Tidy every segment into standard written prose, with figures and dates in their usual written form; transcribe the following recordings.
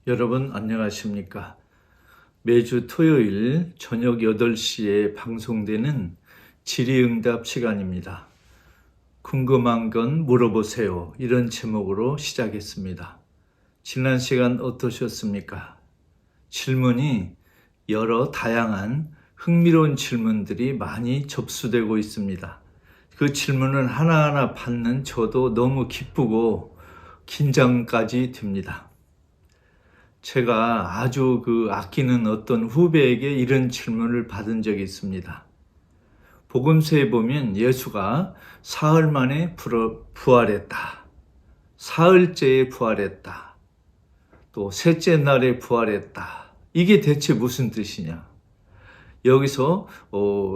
여러분 안녕하십니까? 매주 토요일 저녁 8시에 방송되는 질의응답 시간입니다. 궁금한 건 물어보세요. 이런 제목으로 시작했습니다. 지난 시간 어떠셨습니까? 질문이 여러 다양한 흥미로운 질문들이 많이 접수되고 있습니다. 그 질문을 하나하나 받는 저도 너무 기쁘고 긴장까지 됩니다. 제가 아주 아끼는 어떤 후배에게 이런 질문을 받은 적이 있습니다. 복음서에 보면 예수가 사흘 만에 부활했다. 사흘째에 부활했다. 또 셋째 날에 부활했다. 이게 대체 무슨 뜻이냐? 여기서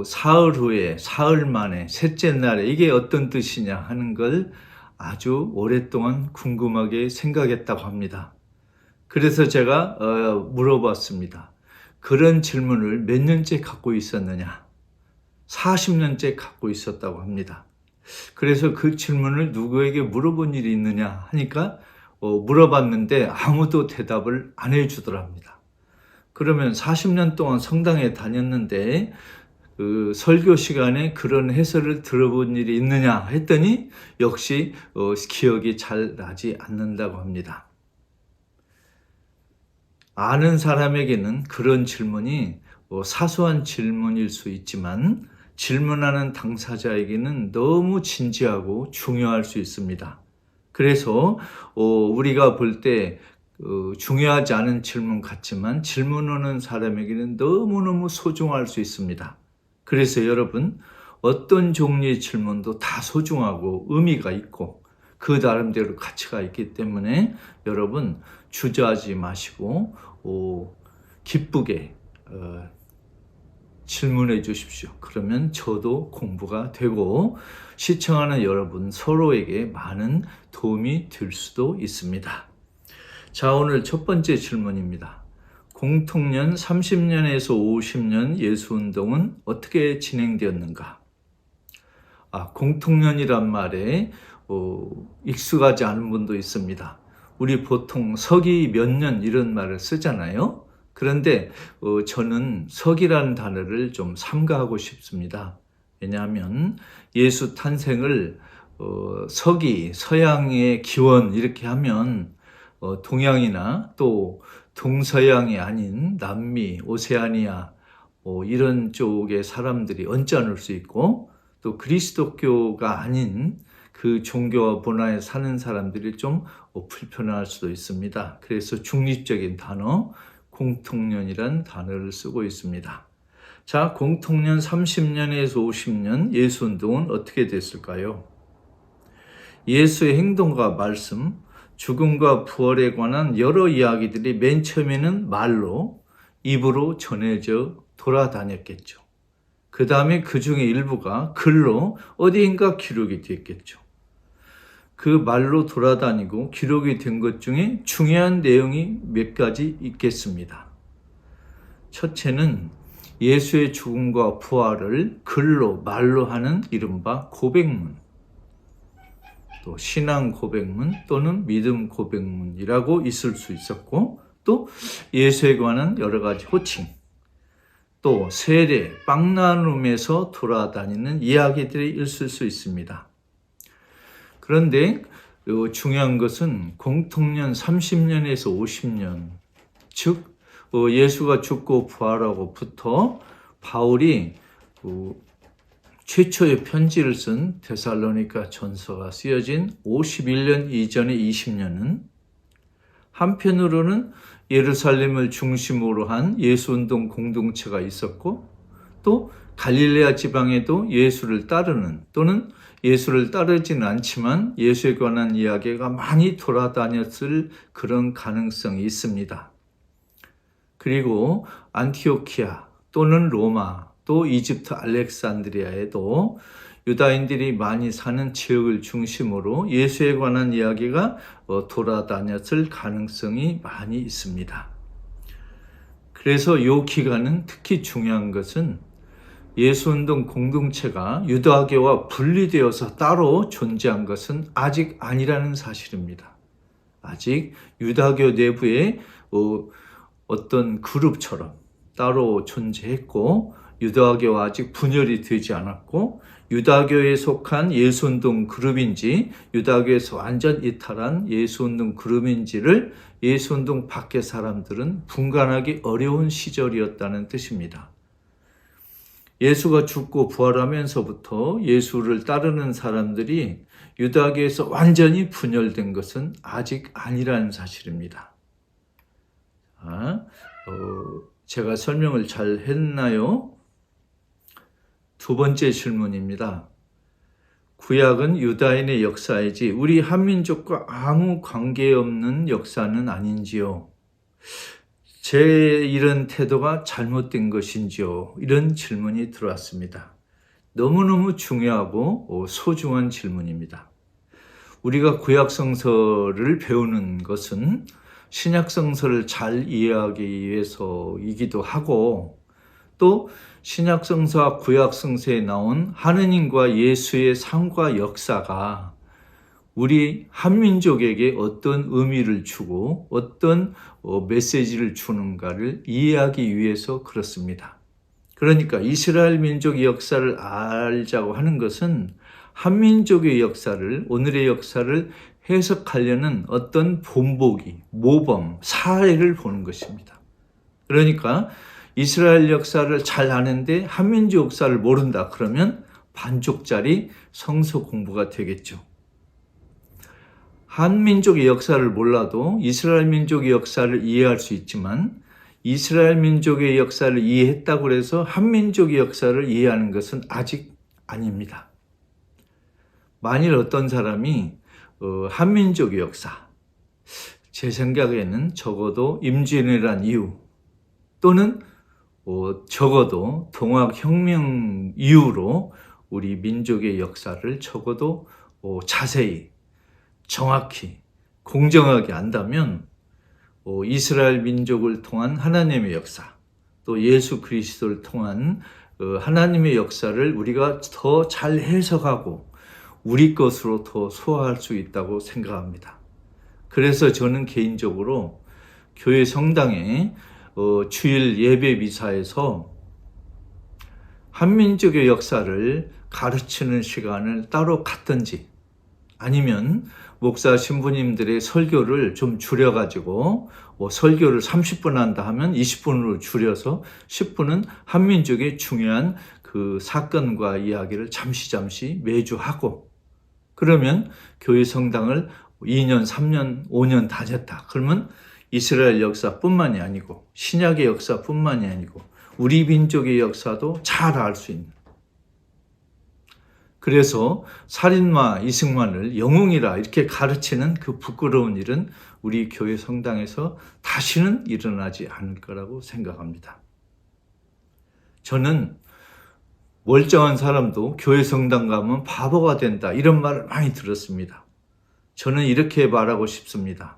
사흘 후에, 사흘 만에, 셋째 날에 이게 어떤 뜻이냐 하는 걸 아주 오랫동안 궁금하게 생각했다고 합니다. 그래서 제가 물어봤습니다. 그런 질문을 몇 년째 갖고 있었느냐? 40년째 갖고 있었다고 합니다. 그래서 그 질문을 누구에게 물어본 일이 있느냐 하니까 물어봤는데 아무도 대답을 안 해주더랍니다. 그러면 40년 동안 성당에 다녔는데 그 설교 시간에 그런 해설을 들어본 일이 있느냐 했더니 역시 기억이 잘 나지 않는다고 합니다. 아는 사람에게는 그런 질문이 사소한 질문일 수 있지만 질문하는 당사자에게는 너무 진지하고 중요할 수 있습니다. 그래서 우리가 볼 때 중요하지 않은 질문 같지만 질문하는 사람에게는 너무너무 소중할 수 있습니다. 그래서 여러분, 어떤 종류의 질문도 다 소중하고 의미가 있고 그 나름대로 가치가 있기 때문에 여러분 주저하지 마시고 기쁘게 질문해 주십시오. 그러면 저도 공부가 되고 시청하는 여러분 서로에게 많은 도움이 될 수도 있습니다. 자, 오늘 첫 번째 질문입니다. 공통년 30년에서 50년 예수운동은 어떻게 진행되었는가? 공통년이란 말에 익숙하지 않은 분도 있습니다. 우리 보통 서기 몇 년 이런 말을 쓰잖아요. 그런데 저는 서기라는 단어를 좀 삼가하고 싶습니다. 왜냐하면 예수 탄생을 서기, 서양의 기원 이렇게 하면 동양이나 또 동서양이 아닌 남미, 오세아니아 이런 쪽의 사람들이 언짢을 수 있고 또 그리스도교가 아닌 그 종교와 문화에 사는 사람들이 좀 불편할 수도 있습니다. 그래서 중립적인 단어, 공통년이란 단어를 쓰고 있습니다. 자, 공통년 30년에서 50년 예수운동은 어떻게 됐을까요? 예수의 행동과 말씀, 죽음과 부활에 관한 여러 이야기들이 맨 처음에는 말로, 입으로 전해져 돌아다녔겠죠. 그 다음에 그 중에 일부가 글로 어디인가 기록이 됐겠죠. 그 말로 돌아다니고 기록이 된 것 중에 중요한 내용이 몇 가지 있겠습니다. 첫째는 예수의 죽음과 부활을 글로, 말로 하는 이른바 고백문, 또 신앙 고백문 또는 믿음 고백문이라고 있을 수 있었고, 또 예수에 관한 여러 가지 호칭, 또 세례, 빵 나눔에서 돌아다니는 이야기들이 있을 수 있습니다. 그런데 중요한 것은 공통년 30년에서 50년, 즉 예수가 죽고 부활하고부터 바울이 최초의 편지를 쓴 데살로니가 전서가 쓰여진 51년 이전의 20년은 한편으로는 예루살렘을 중심으로 한 예수운동 공동체가 있었고 또 갈릴레아 지방에도 예수를 따르는 또는 예수를 따르지는 않지만 예수에 관한 이야기가 많이 돌아다녔을 그런 가능성이 있습니다. 그리고 안티오키아 또는 로마 또 이집트 알렉산드리아에도 유다인들이 많이 사는 지역을 중심으로 예수에 관한 이야기가 돌아다녔을 가능성이 많이 있습니다. 그래서 이 기간은 특히 중요한 것은 예수운동 공동체가 유다교와 분리되어서 따로 존재한 것은 아직 아니라는 사실입니다. 아직 유다교 내부에 어떤 그룹처럼 따로 존재했고, 유다교와 아직 분열이 되지 않았고, 유다교에 속한 예수운동 그룹인지 유다교에서 완전 이탈한 예수운동 그룹인지를 예수운동 밖의 사람들은 분간하기 어려운 시절이었다는 뜻입니다. 예수가 죽고 부활하면서부터 예수를 따르는 사람들이 유다교에서 완전히 분열된 것은 아직 아니라는 사실입니다. 제가 설명을 잘 했나요? 두 번째 질문입니다. 구약은 유다인의 역사이지 우리 한민족과 아무 관계없는 역사는 아닌지요? 제 이런 태도가 잘못된 것인지요? 이런 질문이 들어왔습니다. 너무너무 중요하고 소중한 질문입니다. 우리가 구약성서를 배우는 것은 신약성서를 잘 이해하기 위해서이기도 하고, 또 신약성서와 구약성서에 나온 하느님과 예수의 삶과 역사가 우리 한민족에게 어떤 의미를 주고 어떤 메시지를 주는가를 이해하기 위해서 그렇습니다. 그러니까 이스라엘 민족의 역사를 알자고 하는 것은 한민족의 역사를, 오늘의 역사를 해석하려는 어떤 본보기, 모범, 사례를 보는 것입니다. 그러니까 이스라엘 역사를 잘 아는데 한민족 역사를 모른다 그러면 반쪽짜리 성서 공부가 되겠죠. 한민족의 역사를 몰라도 이스라엘 민족의 역사를 이해할 수 있지만, 이스라엘 민족의 역사를 이해했다고 해서 한민족의 역사를 이해하는 것은 아직 아닙니다. 만일 어떤 사람이 한민족의 역사, 제 생각에는 적어도 임진왜란 이후 또는 적어도 동학혁명 이후로 우리 민족의 역사를 적어도 자세히, 정확히, 공정하게 안다면 이스라엘 민족을 통한 하나님의 역사, 또 예수 그리스도를 통한 하나님의 역사를 우리가 더 잘 해석하고 우리 것으로 더 소화할 수 있다고 생각합니다. 그래서 저는 개인적으로 교회 성당에 주일 예배 미사에서 한민족의 역사를 가르치는 시간을 따로 갖든지, 아니면 목사 신부님들의 설교를 좀 줄여가지고 설교를 30분 한다 하면 20분으로 줄여서 10분은 한민족의 중요한 그 사건과 이야기를 잠시 매주 하고, 그러면 교회 성당을 2년, 3년, 5년 다녔다. 그러면 이스라엘 역사뿐만이 아니고 신약의 역사뿐만이 아니고 우리 민족의 역사도 잘 알 수 있는, 그래서 살인마 이승만을 영웅이라 이렇게 가르치는 그 부끄러운 일은 우리 교회 성당에서 다시는 일어나지 않을 거라고 생각합니다. 저는 멀쩡한 사람도 교회 성당 가면 바보가 된다 이런 말을 많이 들었습니다. 저는 이렇게 말하고 싶습니다.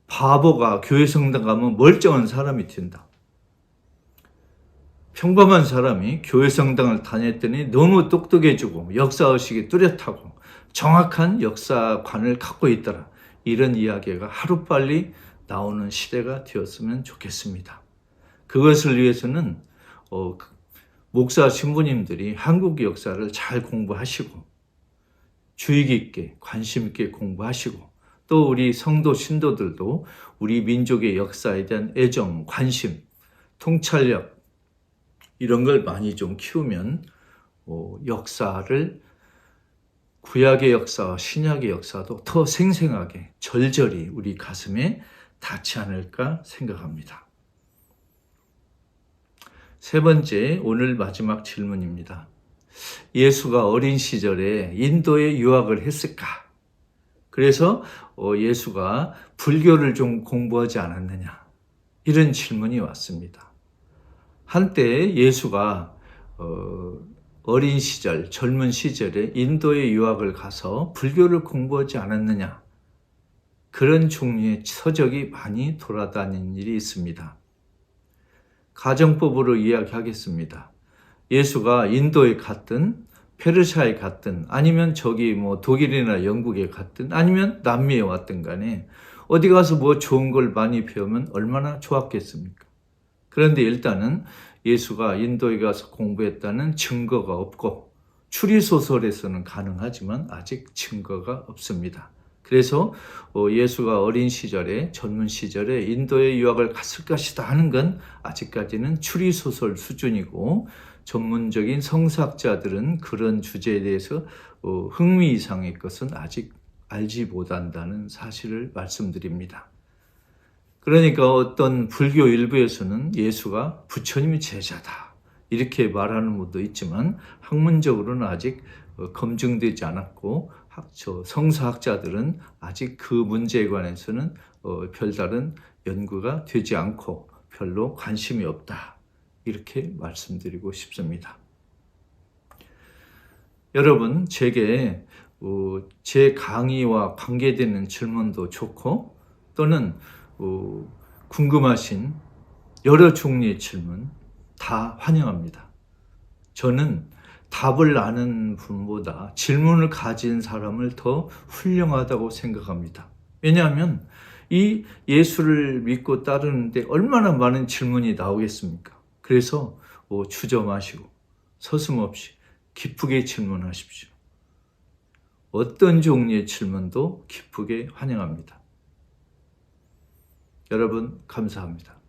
바보가 교회 성당 가면 멀쩡한 사람이 된다. 평범한 사람이 교회 성당을 다녔더니 너무 똑똑해지고 역사의식이 뚜렷하고 정확한 역사관을 갖고 있더라. 이런 이야기가 하루빨리 나오는 시대가 되었으면 좋겠습니다. 그것을 위해서는 목사 신부님들이 한국 역사를 잘 공부하시고 주의 깊게 관심 있게 공부하시고, 또 우리 성도 신도들도 우리 민족의 역사에 대한 애정, 관심, 통찰력 이런 걸 많이 좀 키우면 역사를, 구약의 역사와 신약의 역사도 더 생생하게 절절히 우리 가슴에 닿지 않을까 생각합니다. 세 번째, 오늘 마지막 질문입니다. 예수가 어린 시절에 인도에 유학을 했을까? 그래서 예수가 불교를 좀 공부하지 않았느냐? 이런 질문이 왔습니다. 한때 예수가 어린 시절, 젊은 시절에 인도에 유학을 가서 불교를 공부하지 않았느냐? 그런 종류의 서적이 많이 돌아다니는 일이 있습니다. 가정법으로 이야기하겠습니다. 예수가 인도에 갔든 페르시아에 갔든 아니면 저기 뭐 독일이나 영국에 갔든 아니면 남미에 왔든 간에 어디 가서 뭐 좋은 걸 많이 배우면 얼마나 좋았겠습니까? 그런데 일단은 예수가 인도에 가서 공부했다는 증거가 없고 추리소설에서는 가능하지만 아직 증거가 없습니다. 그래서 예수가 어린 시절에 젊은 시절에 인도에 유학을 갔을 것이다 하는 건 아직까지는 추리소설 수준이고 전문적인 성사학자들은 그런 주제에 대해서 흥미 이상의 것은 아직 알지 못한다는 사실을 말씀드립니다. 그러니까 어떤 불교 일부에서는 예수가 부처님의 제자다 이렇게 말하는 분도 있지만 학문적으로는 아직 검증되지 않았고 성서학자들은 아직 그 문제에 관해서는 별다른 연구가 되지 않고 별로 관심이 없다 이렇게 말씀드리고 싶습니다. 여러분 제게 제 강의와 관계되는 질문도 좋고 또는 궁금하신 여러 종류의 질문 다 환영합니다. 저는 답을 아는 분보다 질문을 가진 사람을 더 훌륭하다고 생각합니다. 왜냐하면 이 예수를 믿고 따르는데 얼마나 많은 질문이 나오겠습니까? 그래서 주저마시고 서슴없이 기쁘게 질문하십시오. 어떤 종류의 질문도 기쁘게 환영합니다. 여러분 감사합니다.